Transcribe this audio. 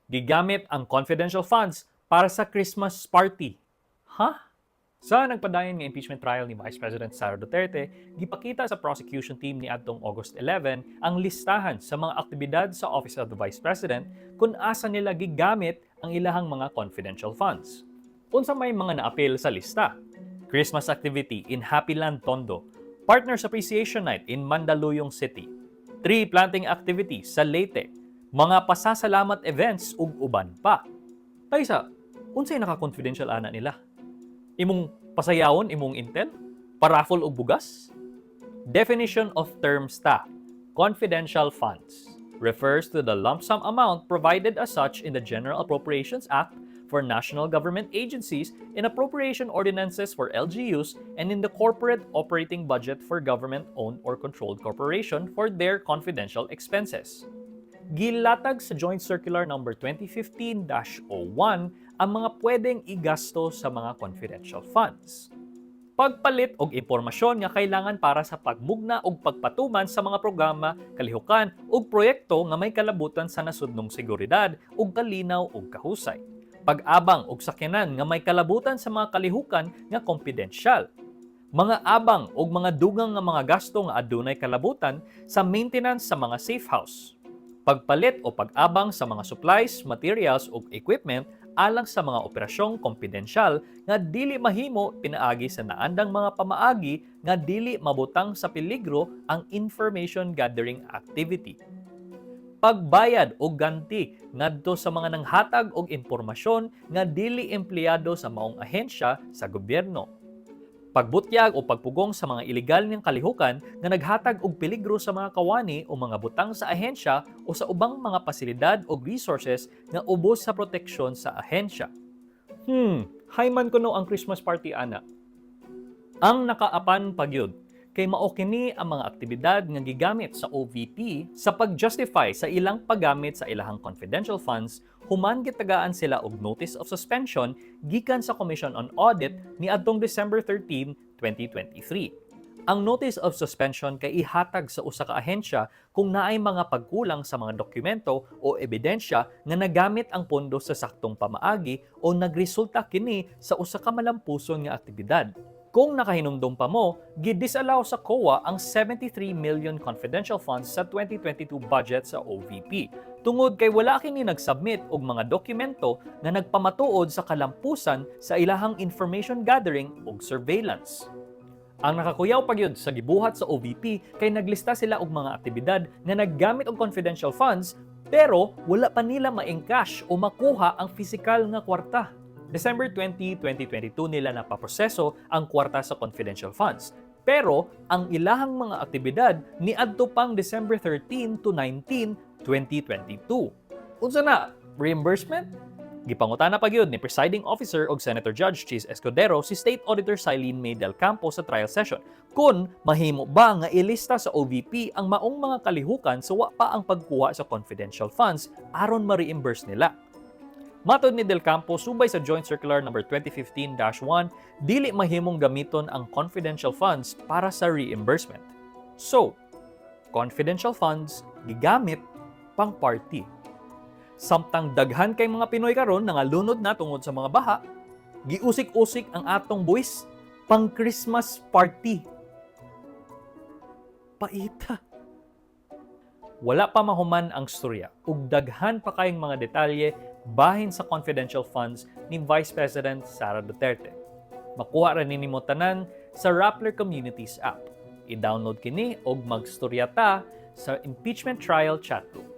Gigamit ang confidential funds para sa Christmas party. Ha? Sa nagpadayon nga impeachment trial ni Vice President Sara Duterte, gipakita sa prosecution team ni adtong August 11 ang listahan sa mga aktibidad sa Office of the Vice President kung asa nila gigamit ang ilahang mga confidential funds. Unsa may mga naapil sa lista? Christmas activity in Happy Land Tondo, Partners Appreciation Night in Mandaluyong City, tree planting activity sa Leyte, mga pasasalamat events ug uban pa. Taysa, unsay naka-confidential ana nila? Imong pasayawon imong intel? Paraffol og bugas? Definition of terms ta. Confidential funds refers to the lump sum amount provided as such in the General Appropriations Act for national government agencies, in appropriation ordinances for LGUs, and in the corporate operating budget for government-owned or controlled corporation for their confidential expenses. Gilatag sa Joint Circular No. 2015-01 ang mga pwedeng igasto sa mga confidential funds. Pagpalit og impormasyon nga kailangan para sa pagmugna og pagpatuman sa mga programa, kalihukan ug proyekto nga may kalabutan sa nasudnong seguridad ug kalinaw ug kahusay. Pag-abang og sakyanan nga may kalabutan sa mga kalihukan nga kompidensyal. Mga abang og mga dugang nga mga gasto nga adunay kalabutan sa maintenance sa mga safe house. Pagpalit o pag-abang sa mga supplies, materials ug equipment alang sa mga operasyong kompidensyal nga dili mahimo pinaagi sa naandang mga pamaagi nga dili mabutang sa peligro ang information gathering activity. Pagbayad o ganti ngadto sa mga nanghatag og impormasyon nga dili empleyado sa maong ahensya sa gobyerno. Pagbutyag o pagpugong sa mga ilegal niyang kalihukan nga naghatag og peligro sa mga kawani o mga butang sa ahensya o sa ubang mga pasilidad o resources nga ubos sa proteksyon sa ahensya. Hayman kuno ang Christmas party ana. Ang nakaapan pagyud kay mao kini ang mga aktibidad nga gigamit sa OVP sa pag-justify sa ilang paggamit sa ilahang confidential funds human gitagaan sila og notice of suspension gikan sa Commission on Audit ni adtong December 13, 2023. Ang notice of suspension kay ihatag sa usa ka ahensya kung naay mga pagkulang sa mga dokumento o ebidensya nga nagamit ang pondo sa saktong pamaagi o nagresulta kini sa usa ka malampuson nga aktibidad. Kung nakahinumdum pa mo, gidisallow sa COA ang 73 million confidential funds sa 2022 budget sa OVP. Tungod kay wala kini nag-submit og mga dokumento na nagpamatuod sa kalampusan sa ilahang information gathering ug surveillance. Ang nakakuyaw pagyud sa gibuhat sa OVP kay naglista sila og mga aktibidad nga naggamit og confidential funds pero wala pa nila ma-encash o makuha ang physical nga kwarta. December 20, 2022 nila napaproseso ang kwarta sa confidential funds. Pero ang ilahang mga aktibidad niadto pang December 13 to 19, 2022. Unsa na? Reimbursement? Gipangutana pa gyud ni Presiding Officer og Senator Judge Chis Escudero si State Auditor Silene May del Campo sa trial session kung mahimo ba nga ilista sa OVP ang maong mga kalihukan sa wa pa ang pagkuha sa confidential funds aron ma-reimburse nila. Matod ni Del Campo, subay sa Joint Circular No. 2015-1, dili mahimong gamiton ang confidential funds para sa reimbursement. So, confidential funds gigamit pang party. Samtang daghan kay mga Pinoy karon nangalunod na tungod sa mga baha, giusik-usik ang atong buwis pang Christmas party. Paita. Wala pa mahuman ang storya ug daghan pa kayong mga detalye bahin sa confidential funds ni Vice President Sara Duterte. Makuha ra nimo tanan sa Rappler Communities app. I-download kini og magstorya ta sa impeachment trial chat room.